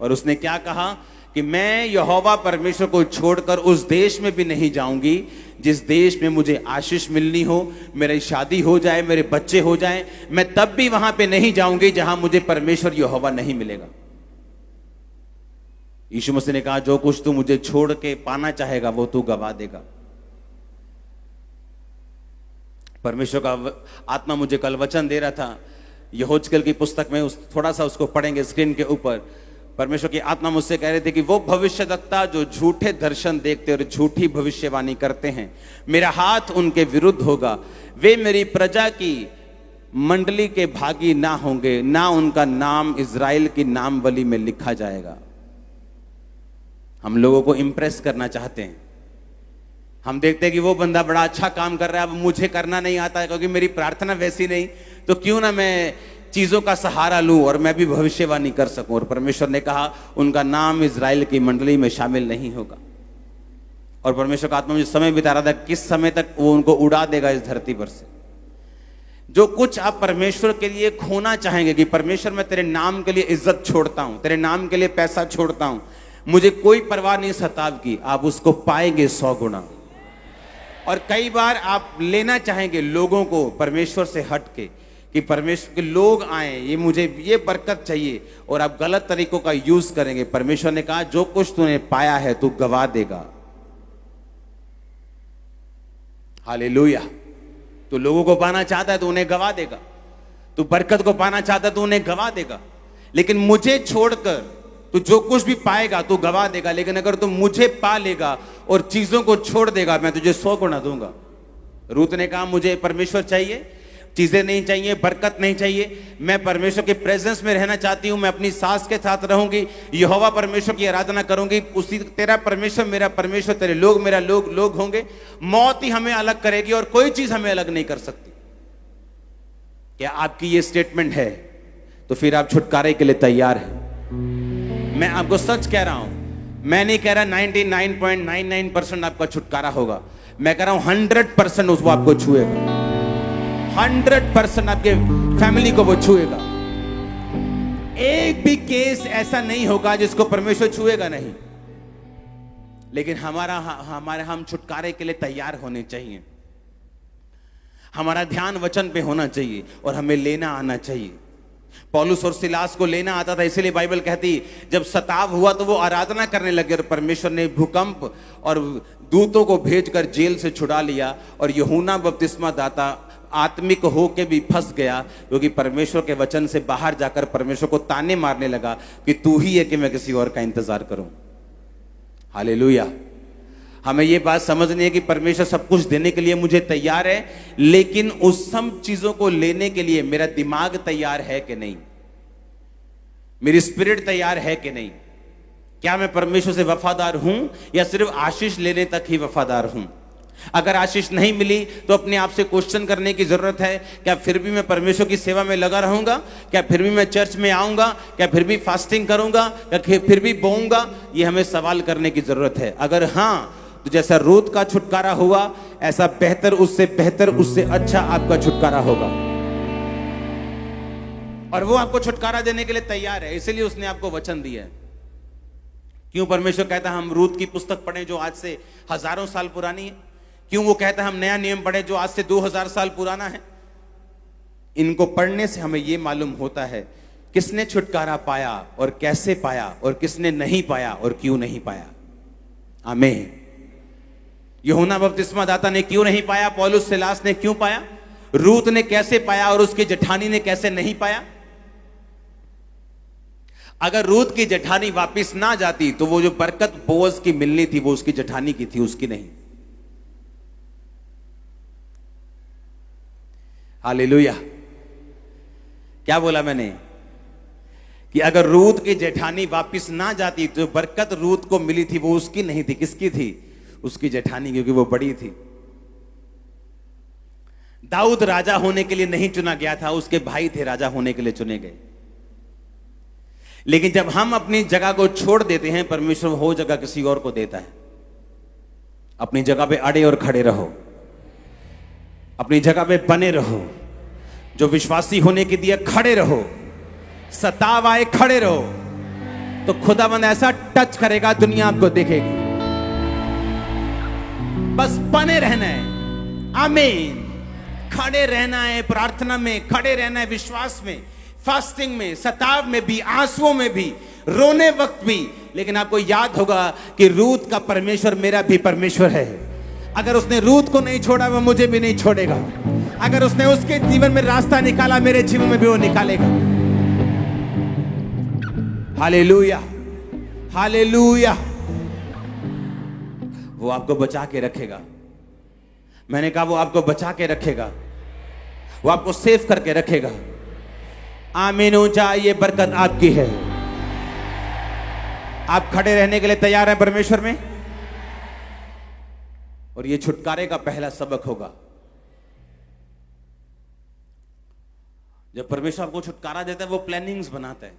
और उसने क्या कहा कि मैं यहोवा परमेश्वर को छोड़कर उस देश में भी नहीं जाऊंगी जिस देश में मुझे आशीष मिलनी हो, मेरी शादी हो जाए, मेरे बच्चे हो जाएं, मैं तब भी वहां पे नहीं जाऊंगी जहां मुझे परमेश्वर यहोवा नहीं मिलेगा। यीशु मसीह ने कहा जो कुछ तू मुझे छोड़ के पाना चाहेगा वो तू गवा देगा। परमेश्वर का आत्मा मुझे कल वचन दे रहा था, यहोजकेल की पुस्तक में थोड़ा सा उसको पढ़ेंगे स्क्रीन के ऊपर। परमेश्वर की आत्मा मुझसे कह रहे थे कि वो भविष्यवक्ता जो झूठे दर्शन देखते और झूठी भविष्यवाणी करते हैं, मेरा हाथ उनके विरुद्ध होगा। वे मेरी प्रजा की मंडली के भागी ना होंगे, ना उनका नाम इज़राइल की नामवली में लिखा जाएगा। हम लोगों को इंप्रेस करना चाहते हैं। हम देखते हैं कि वो बंदा बड़ा अच्छा काम कर रहा है, अब मुझे करना नहीं आता है क्योंकि मेरी प्रार्थना वैसी नहीं, तो क्यों ना मैं चीजों का सहारा लूं और मैं भी भविष्यवाणी कर सकूं। और परमेश्वर ने कहा उनका नाम इज़राइल की मंडली में शामिल नहीं होगा। और परमेश्वर का आत्मा मुझे समय बिता रहा था किस समय तक वो उनको उड़ा देगा इस धरती पर से। जो कुछ आप परमेश्वर के लिए खोना चाहेंगे कि परमेश्वर मैं तेरे नाम के लिए इज्जत छोड़ता हूं, तेरे नाम के लिए पैसा छोड़ता हूं, मुझे कोई परवाह नहीं सताव की, आप उसको पाएंगे 100 गुना। और कई बार आप लेना चाहेंगे लोगों को परमेश्वर से हट के कि परमेश्वर के लोग आए, ये मुझे ये बरकत चाहिए, और आप गलत तरीकों का यूज करेंगे। परमेश्वर ने कहा जो कुछ तूने पाया है तू गवा देगा। हालेलुया। तू लोगों को पाना चाहता है तो उन्हें गवा देगा, तू बरकत को पाना चाहता है तो उन्हें गवा देगा, लेकिन मुझे छोड़कर तू जो कुछ भी पाएगा तू गवा देगा। लेकिन अगर तू मुझे पा लेगा और चीजों को छोड़ देगा मैं तुझे 100 गुना दूंगा। रूत ने कहा मुझे परमेश्वर चाहिए, चीजें नहीं चाहिए, बरकत नहीं चाहिए, मैं परमेश्वर के प्रेजेंस में रहना चाहती हूं, मैं अपनी सास के साथ रहूंगी, यहोवा परमेश्वर की आराधना करूंगी, उसी तेरा परमेश्वर मेरा परमेश्वर, तेरे लोग मेरा लोग होंगे। मौत ही हमें अलग करेगी और कोई चीज हमें अलग नहीं कर सकती। क्या आपकी ये स्टेटमेंट है? तो फिर आप छुटकारे के लिए तैयार हैं। मैं आपको सच कह रहा हूं, मैं नहीं कह रहा 99.99% आपका छुटकारा होगा, मैं कह रहा हूं 100% उसको आपको छुएगा, 100% आपके फैमिली को वो छुएगा। एक भी केस ऐसा नहीं होगा जिसको परमेश्वर छुएगा नहीं। लेकिन हम छुटकारे के लिए तैयार होने चाहिए। हमारा ध्यान वचन पे होना चाहिए और हमें लेना आना चाहिए। पौलुस और सिलास को लेना आता था, इसलिए बाइबल कहती जब सताव हुआ तो वो आराधना करने लगे और परमेश्वर ने भूकंप और दूतों को भेजकर जेल से छुड़ा लिया। और यूहन्ना बपतिस्मा दाता आत्मिक होके भी फंस गया क्योंकि परमेश्वर के वचन से बाहर जाकर परमेश्वर को ताने मारने लगा कि तू ही है कि मैं किसी और का इंतजार करूं। हालेलुया। हमें यह बात समझनी है कि परमेश्वर सब कुछ देने के लिए मुझे तैयार है, लेकिन उस सब चीजों को लेने के लिए मेरा दिमाग तैयार है कि नहीं, मेरी स्पिरिट तैयार है कि नहीं। क्या मैं परमेश्वर से वफादार हूं या सिर्फ आशीष लेने तक ही वफादार हूं? अगर आशीष नहीं मिली तो अपने आप से क्वेश्चन करने की जरूरत है, क्या फिर भी मैं परमेश्वर की सेवा में लगा रहूंगा? क्या फिर भी मैं चर्च में आऊंगा? क्या फिर भी फास्टिंग करूंगा? क्या फिर भी बोऊंगा? ये हमें सवाल करने की जरूरत है। अगर हां, तो जैसा रूत का छुटकारा हुआ, ऐसा बेहतर, उससे अच्छा आपका छुटकारा होगा। और वो आपको छुटकारा देने के लिए तैयार है, इसलिए उसने आपको वचन दिया है। क्यों परमेश्वर कहता है हम रूत की पुस्तक पढ़ें जो आज से हजारों साल पुरानी है? क्यों वो कहता है हम नया नियम पढ़ें जो आज से 2000 साल पुराना है? इनको पढ़ने से हमें यह मालूम होता है किसने छुटकारा पाया और कैसे पाया, और किसने नहीं पाया और क्यों नहीं पाया। आमीन। यूहन्ना बपतिस्मा दाता ने क्यों नहीं पाया? पौलुस सिलास ने क्यों पाया? रूत ने कैसे पाया और उसकी जेठानी ने कैसे नहीं पाया? अगर रूत की जेठानी वापिस ना जाती तो वो जो बरकत बोअज की मिलनी थी वो उसकी जेठानी की थी, उसकी नहीं। हालेलुया। क्या बोला मैंने? कि अगर रूत की जेठानी वापिस ना जाती तो बरकत रूत को मिली थी वो उसकी नहीं थी। किसकी थी? उसकी जेठानी, क्योंकि वो बड़ी थी। दाऊद राजा होने के लिए नहीं चुना गया था, उसके भाई थे राजा होने के लिए चुने गए। लेकिन जब हम अपनी जगह को छोड़ देते हैं, परमेश्वर वो जगह किसी और को देता है। अपनी जगह पे अड़े और खड़े रहो, अपनी जगह पे बने रहो। जो विश्वासी होने के लिए खड़े रहो, सताव आए खड़े रहो, तो खुदावंद ऐसा टच करेगा दुनिया आपको देखेगी। बस बने रहना है। आमीन। खड़े रहना है, प्रार्थना में खड़े रहना है, विश्वास में, फास्टिंग में, सताव में भी, आंसुओं में भी, रोने वक्त भी। लेकिन आपको याद होगा कि रूत का परमेश्वर मेरा भी परमेश्वर है। अगर उसने रूत को नहीं छोड़ा वो मुझे भी नहीं छोड़ेगा। अगर उसने उसके जीवन में रास्ता निकाला, मेरे जीवन में भी वो निकालेगा। Hallelujah, hallelujah. वो आपको बचा के रखेगा। मैंने कहा वो आपको बचा के रखेगा, वो आपको सेव करके रखेगा। आमीन। ऊंचा, ये बरकत आपकी है। आप खड़े रहने के लिए तैयार हैं परमेश्वर में? और ये छुटकारे का पहला सबक होगा। जब परमेश्वर आपको छुटकारा देता है वो प्लानिंग्स बनाता है।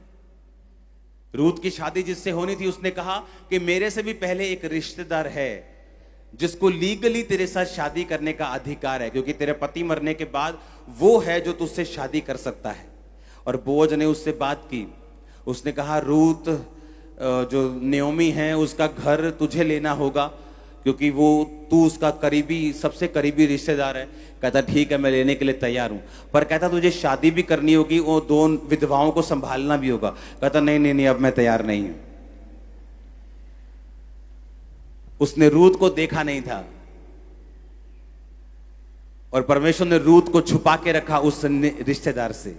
रूत की शादी जिससे होनी थी, उसने कहा कि मेरे से भी पहले एक रिश्तेदार है जिसको लीगली तेरे साथ शादी करने का अधिकार है, क्योंकि तेरे पति मरने के बाद वो है जो तुझसे शादी कर सकता है। और बोअज ने उससे बात की। उसने कहा रूत जो नयोमी है उसका घर तुझे लेना होगा, क्योंकि वो तू उसका करीबी, सबसे करीबी रिश्तेदार है। कहता ठीक है, मैं लेने के लिए तैयार हूं, पर कहता तुझे शादी भी करनी होगी, वो 2 विधवाओं को संभालना भी होगा। कहता नहीं नहीं नहीं, अब मैं तैयार नहीं हूं। उसने रूत को देखा नहीं था और परमेश्वर ने रूत को छुपा के रखा उस रिश्तेदार से,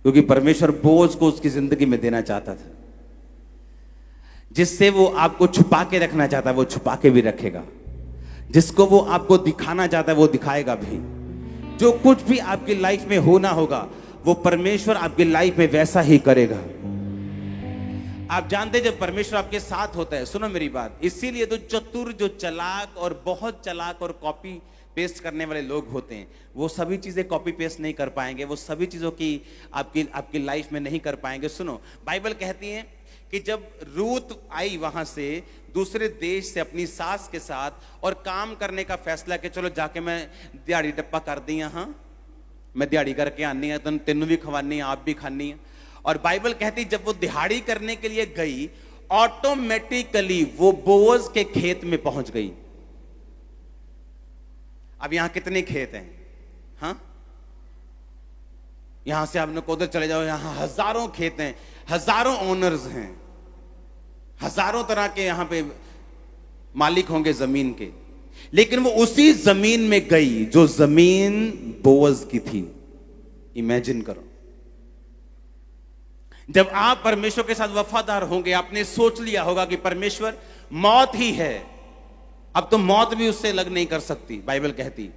क्योंकि परमेश्वर बोझ को उसकी जिंदगी में देना चाहता था। जिससे वो आपको छुपा के रखना चाहता है वो छुपा के भी रखेगा। जिसको वो आपको दिखाना चाहता है वो दिखाएगा भी। जो कुछ भी आपकी लाइफ में होना होगा वो परमेश्वर आपकी लाइफ में वैसा ही करेगा। आप जानते हैं जब परमेश्वर आपके साथ होता है, सुनो मेरी बात, इसीलिए तो चतुर, जो चालाक और बहुत चालाक और कॉपी पेस्ट करने वाले लोग होते हैं, वो सभी चीजें कॉपी पेस्ट नहीं कर पाएंगे, वो सभी चीजों की आपकी लाइफ में नहीं कर पाएंगे। सुनो, बाइबल कहती है कि जब रूत आई वहां से दूसरे देश से अपनी सास के साथ और काम करने का फैसला कि चलो जाके मैं दिहाड़ी टप्पा कर दी, हाँ मैं दिहाड़ी करके आनी है, तो तेनू भी खवानी है, आप भी खानी है। और बाइबल कहती जब वो दिहाड़ी करने के लिए गई, ऑटोमेटिकली वो बोअज के खेत में पहुंच गई। अब यहां कितने खेत हैं? हाँ, यहां से आपने उधर चले जाओ, यहां हजारों खेत हैं, हजारों ओनर्स हैं, हजारों तरह के यहां पे मालिक होंगे जमीन के। लेकिन वो उसी जमीन में गई जो जमीन बोअज की थी। इमेजिन करो, जब आप परमेश्वर के साथ वफादार होंगे, आपने सोच लिया होगा कि परमेश्वर मौत ही है, अब तो मौत भी उससे अलग नहीं कर सकती। बाइबल कहती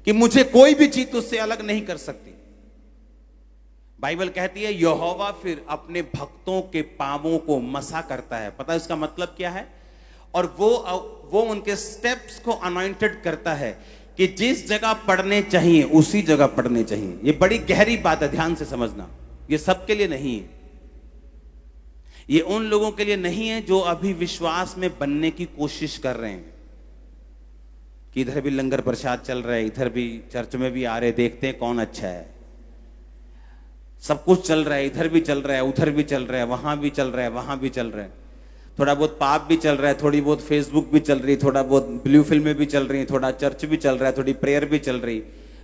कि मुझे कोई भी चीज उससे अलग नहीं कर सकती। बाइबल कहती है यहोवा फिर अपने भक्तों के पांवों को मसा करता है। पता है इसका मतलब क्या है? और वो उनके स्टेप्स को अनॉइंटेड करता है कि जिस जगह पढ़ने चाहिए उसी जगह पढ़ने चाहिए। ये बड़ी गहरी बात है, ध्यान से समझना। ये सबके लिए नहीं है, ये उन लोगों के लिए नहीं है जो अभी विश्वास में बनने की कोशिश कर रहे हैं कि इधर भी लंगर प्रसाद चल रहा है, इधर भी चर्च में भी आ रहे, देखते हैं कौन अच्छा है, सब कुछ चल रहा है, इधर भी चल रहा है, उधर भी चल रहा है, वहां भी चल रहा है, वहां भी चल रहा है, थोड़ा बहुत पाप भी चल रहा है, थोड़ी बहुत फेसबुक भी चल रही, थोड़ा बहुत ब्लू फिल्में भी चल रही, थोड़ा चर्च भी चल रहा है, थोड़ी प्रेयर भी चल रही।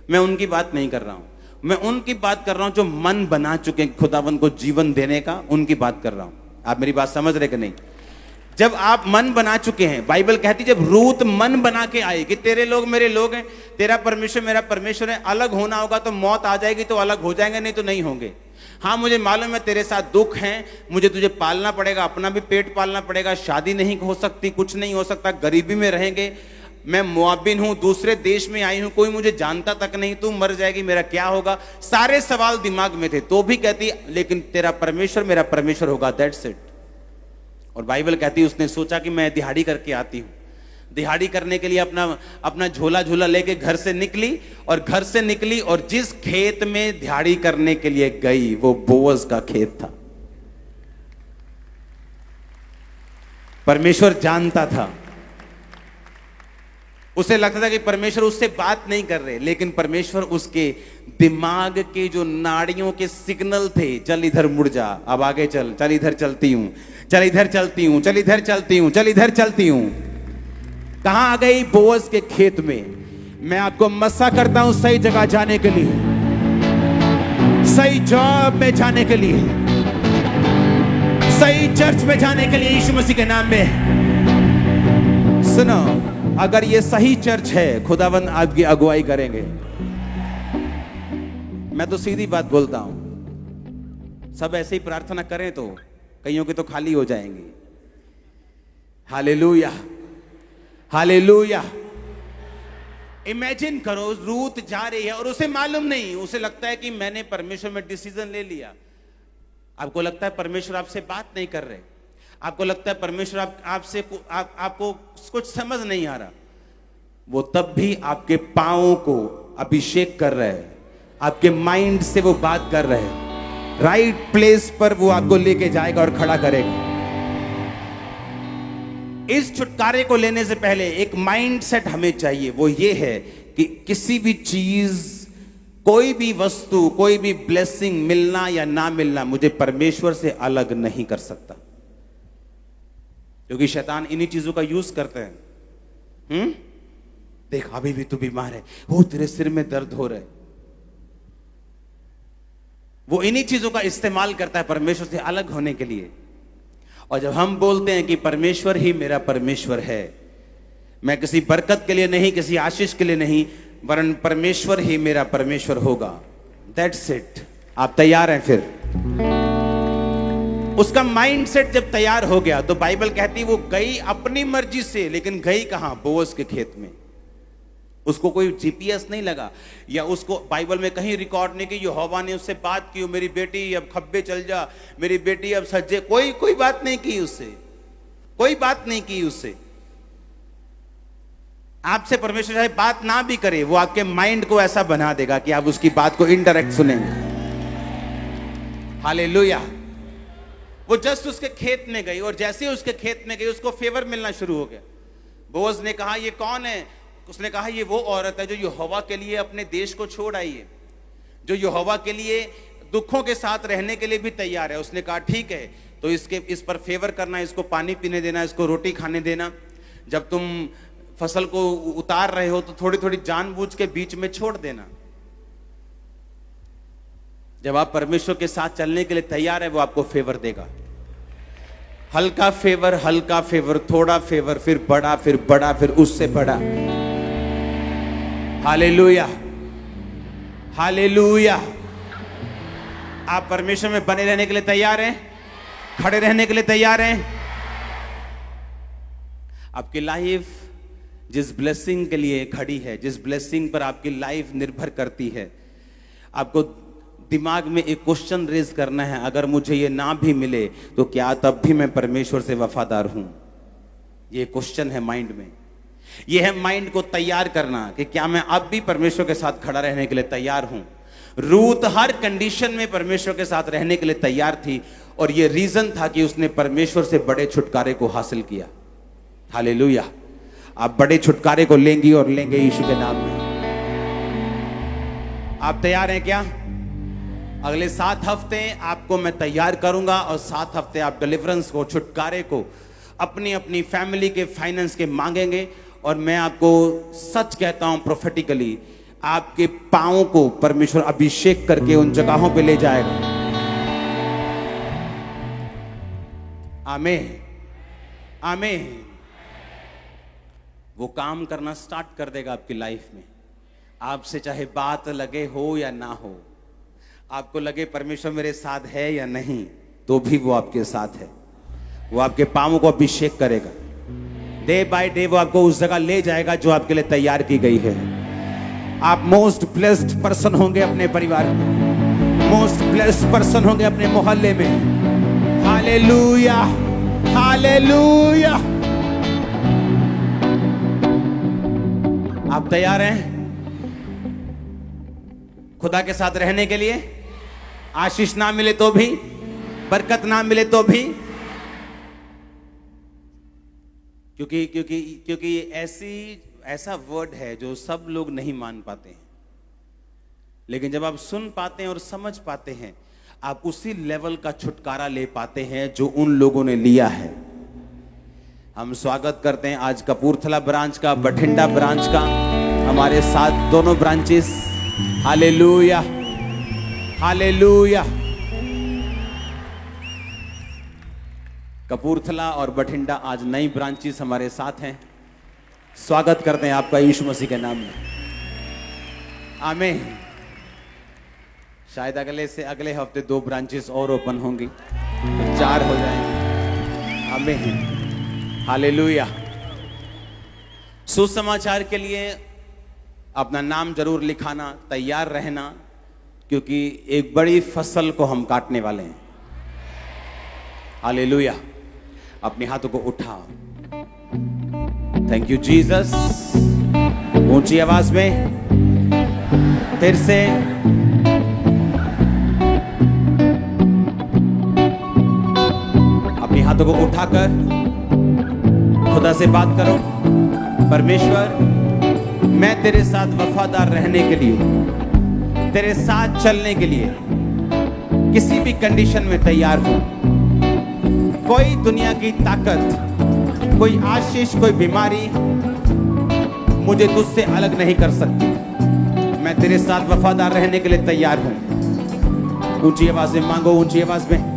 मैं उनकी बात नहीं कर रहा हूं, मैं उनकी बात कर रहा हूं जो मन बना चुके हैं खुदावन को जीवन देने का, उनकी बात कर रहा हूं। आप मेरी बात समझ रहे कि नहीं? जब आप मन बना चुके हैं, बाइबल कहती जब रूत मन बना के आई कि तेरे लोग मेरे लोग हैं, तेरा परमेश्वर मेरा परमेश्वर है, अलग होना होगा तो मौत आ जाएगी तो अलग हो जाएंगे, नहीं तो नहीं होंगे। हाँ मुझे मालूम है तेरे साथ दुख है, मुझे तुझे पालना पड़ेगा, अपना भी पेट पालना पड़ेगा, शादी नहीं हो सकती, कुछ नहीं हो सकता, गरीबी में रहेंगे, मैं मुआबिन हूं, दूसरे देश में आई हूं, कोई मुझे जानता तक नहीं, तू मर जाएगी, मेरा क्या होगा? सारे सवाल दिमाग में थे, तो भी कहती लेकिन तेरा परमेश्वर मेरा परमेश्वर होगा, दैट्स इट। और बाइबल कहती है उसने सोचा कि मैं दिहाड़ी करके आती हूं, दिहाड़ी करने के लिए अपना झोला झोला लेके घर से निकली, और घर से निकली और जिस खेत में दिहाड़ी करने के लिए गई वो बोअज का खेत था। परमेश्वर जानता था, उसे लगता था कि परमेश्वर उससे बात नहीं कर रहे, लेकिन परमेश्वर उसके दिमाग के जो नाड़ियों के सिग्नल थे, चल इधर मुड़ जा, अब आगे चल, चल इधर चलती हूं, चल इधर चलती हूं, चल इधर चलती हूं, चल इधर चलती हूं। कहां आ गई? बोअज के खेत में। मैं आपको मसा करता हूं सही जगह जाने के लिए, सही जॉब में जाने के लिए, सही चर्च में जाने के लिए, यीशु मसीह के नाम में। सुनो, अगर ये सही चर्च है, खुदावन आपकी अगुवाई करेंगे। मैं तो सीधी बात बोलता हूं, सब ऐसे ही प्रार्थना करें तो कईयों के तो खाली हो जाएंगी। Hallelujah, hallelujah. इमेजिन करो, रूत जा रही है और उसे मालूम नहीं, उसे लगता है कि मैंने परमेश्वर में डिसीजन ले लिया। आपको लगता है परमेश्वर आपसे बात नहीं कर रहे, आपको लगता है परमेश्वर आपसे आपको कुछ समझ नहीं आ रहा। वो तब भी आपके पांवों को अभिषेक कर रहे हैं, आपके माइंड से वो बात कर रहे हैं, राइट प्लेस पर वो आपको लेके जाएगा और खड़ा करेगा। इस छुटकारे को लेने से पहले एक माइंडसेट हमें चाहिए, वो ये है कि किसी भी चीज, कोई भी वस्तु, कोई भी ब्लेसिंग मिलना या ना मिलना मुझे परमेश्वर से अलग नहीं कर सकता, क्योंकि शैतान इन्हीं चीजों का यूज करते हैं। देख अभी भी तू बीमार है, वो तेरे सिर में दर्द हो रहा है, वो इन्हीं चीजों का इस्तेमाल करता है परमेश्वर से अलग होने के लिए। और जब हम बोलते हैं कि परमेश्वर ही मेरा परमेश्वर है, मैं किसी बरकत के लिए नहीं, किसी आशीष के लिए नहीं, वरन परमेश्वर ही मेरा परमेश्वर होगा, दैट्स इट। आप तैयार हैं? फिर उसका माइंडसेट जब तैयार हो गया तो बाइबल कहती वो गई अपनी मर्जी से, लेकिन गई कहां? बोअज के खेत में। उसको कोई जीपीएस नहीं लगा, या उसको बाइबल में कहीं रिकॉर्ड नहीं कि यहोवा ने उससे बात की, मेरी बेटी अब खब्बे चल जा, मेरी बेटी अब सज्जे, कोई बात नहीं की उससे, कोई बात नहीं की उससे। आपसे परमेश्वर चाहे बात ना भी करे, वो आपके माइंड को ऐसा बना देगा कि आप उसकी बात को इनडायरेक्ट सुनेंगे। हालेलुया। वो जस्ट उसके खेत में गई, और जैसे ही उसके खेत में गई उसको फेवर मिलना शुरू हो गया। बोअज ने कहा ये कौन है? उसने कहा ये वो औरत है जो यहोवा के लिए अपने देश को छोड़ आई है, जो यहोवा के लिए दुखों के साथ रहने के लिए भी तैयार है। उसने कहा ठीक है, तो इस पर फेवर करना, इसको पानी पीने देना, इसको रोटी खाने देना, जब तुम फसल को उतार रहे हो तो थोड़ी थोड़ी जानबूझ के बीच में छोड़ देना। जब आप परमेश्वर के साथ चलने के लिए तैयार है, वो आपको फेवर देगा। हल्का फेवर, थोड़ा फेवर, फिर बड़ा, फिर बड़ा, फिर उससे बड़ा। Hallelujah, hallelujah. आप परमेश्वर में बने रहने के लिए तैयार हैं? खड़े रहने के लिए तैयार हैं? आपकी लाइफ जिस ब्लेसिंग के लिए खड़ी है, जिस ब्लेसिंग पर आपकी लाइफ निर्भर करती है, आपको दिमाग में एक क्वेश्चन रेज करना है, अगर मुझे ये ना भी मिले तो क्या तब भी मैं परमेश्वर से वफादार हूं? ये क्वेश्चन है माइंड में। ये है माइंड को तैयार करना कि क्या मैं अब भी परमेश्वर के साथ खड़ा रहने के लिए तैयार हूं। रूथ हर कंडीशन में परमेश्वर के साथ रहने के लिए तैयार थी, और ये रीजन था कि उसने परमेश्वर से बड़े छुटकारे को हासिल किया। हालेलुया। आप बड़े छुटकारे को लेंगी और लेंगे यीशु के नाम में। आप तैयार हैं क्या? अगले 7 हफ्ते आपको मैं तैयार करूंगा, और 7 हफ्ते आप डिलीवरेंस को, छुटकारे को अपनी अपनी फैमिली के, फाइनेंस के मांगेंगे। और मैं आपको सच कहता हूं प्रोफेटिकली, आपके पांवों को परमेश्वर अभिषेक करके उन जगहों पे ले जाएगा। आमीन, आमीन। वो काम करना स्टार्ट कर देगा आपकी लाइफ में। आपसे चाहे बात लगे हो या ना हो, आपको लगे परमेश्वर मेरे साथ है या नहीं, तो भी वो आपके साथ है। वो आपके पांवों को अभिषेक करेगा। डे बाय डे वो आपको उस जगह ले जाएगा जो आपके लिए तैयार की गई है। आप मोस्ट ब्लेस्ड पर्सन होंगे अपने परिवार में, मोस्ट ब्लेस्ड पर्सन होंगे अपने मोहल्ले में। Hallelujah, hallelujah. आप तैयार हैं खुदा के साथ रहने के लिए? आशीष ना मिले तो भी, बरकत ना मिले तो भी, क्योंकि ऐसा वर्ड है जो सब लोग नहीं मान पाते हैं, लेकिन जब आप सुन पाते हैं और समझ पाते हैं, आप उसी लेवल का छुटकारा ले पाते हैं जो उन लोगों ने लिया है। हम स्वागत करते हैं आज कपूरथला ब्रांच का, बठिंडा ब्रांच का, हमारे साथ दोनों ब्रांचेस। Hallelujah, hallelujah. कपूरथला और बठिंडा आज नई ब्रांचेस हमारे साथ हैं। स्वागत करते हैं आपका यीशु मसीह के नाम में। आमीन। शायद अगले हफ्ते 2 ब्रांचेस और ओपन होंगी, तो 4 हो जाएंगे। आमीन, हालेलुया। सुसमाचार के लिए अपना नाम जरूर लिखाना, तैयार रहना, क्योंकि एक बड़ी फसल को हम काटने वाले हैं। हालेलुया। अपने हाथों को उठाओ। Thank you Jesus. ऊंची आवाज में फिर से अपने हाथों को उठाकर खुदा से बात करो। परमेश्वर, मैं तेरे साथ वफादार रहने के लिए, तेरे साथ चलने के लिए किसी भी कंडीशन में तैयार हूं। कोई दुनिया की ताकत, कोई आशीष, कोई बीमारी मुझे तुझसे अलग नहीं कर सकती। मैं तेरे साथ वफादार रहने के लिए तैयार हूं। ऊंची आवाज में मांगो, ऊंची आवाज में।